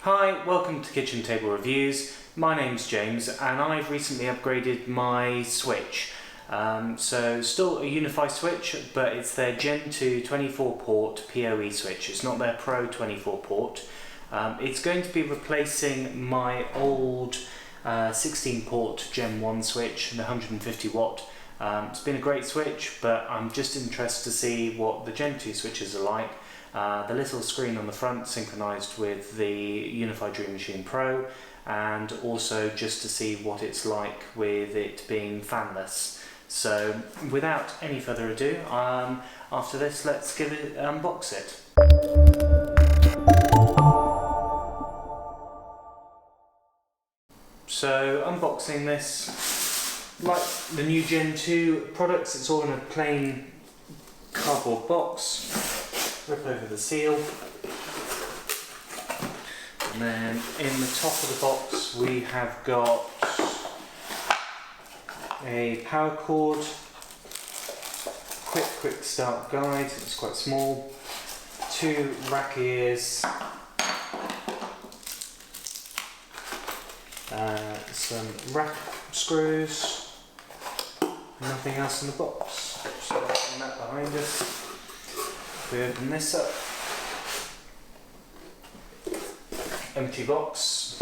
Hi, welcome to Kitchen Table Reviews. My name's James and I've recently upgraded my switch. So still a UniFi switch, but it's their Gen2 24-port PoE switch. It's not their Pro 24-port. It's going to be replacing my old 16-port Gen1 switch, the 150 watt. It's been a great switch, but I'm just interested to see what the Gen2 switches are like. The little screen on the front synchronized with the UniFi Dream Machine Pro, and also just to see what it's like with it being fanless. So without any further ado, after this let's unbox it. So unboxing this, like the new Gen 2 products, it's all in a plain cardboard box. Rip over the seal, and then in the top of the box we have got a power cord, quick start guide, it's quite small, 2 rack ears, some rack screws, nothing else in the box. Just putting that behind us. We open this up, empty box.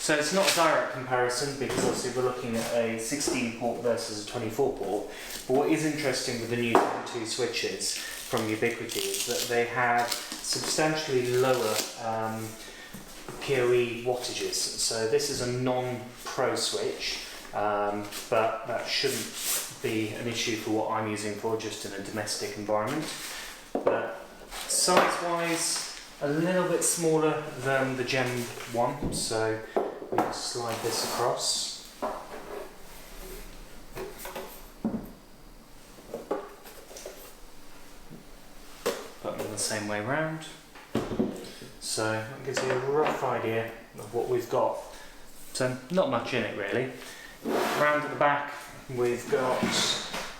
So it's not a direct comparison because obviously we're looking at a 16 port versus a 24 port, but what is interesting with the new Gen 2 switches from Ubiquiti is that they have substantially lower PoE wattages. So this is a non-pro switch. But that shouldn't be an issue for what I'm using for, just in a domestic environment. But size-wise, a little bit smaller than the Gen 1, so we can slide this across. Put them the same way round. So that gives you a rough idea of what we've got. So not much in it really. Round at the back we've got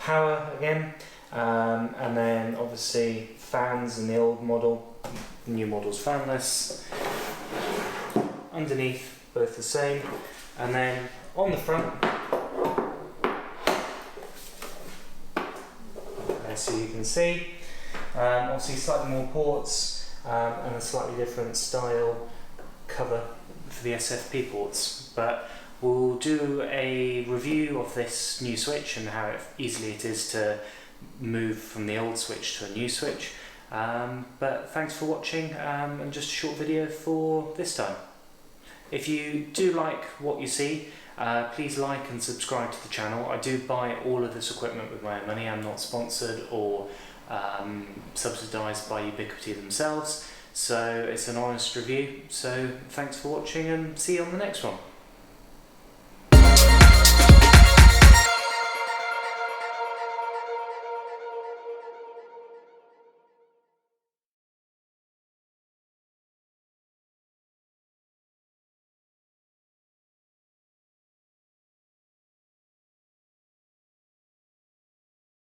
power again, and then obviously fans in the old model, the new model's fanless. Underneath both the same, and then on the front, so you can see, obviously slightly more ports and a slightly different style cover for the SFP ports, but we'll do a review of this new switch and how easily it is to move from the old switch to a new switch. But thanks for watching, and just a short video for this time. If you do like what you see, please like and subscribe to the channel. I do buy all of this equipment with my own money. I'm not sponsored or subsidised by Ubiquiti themselves, so it's an honest review. So thanks for watching and see you on the next one.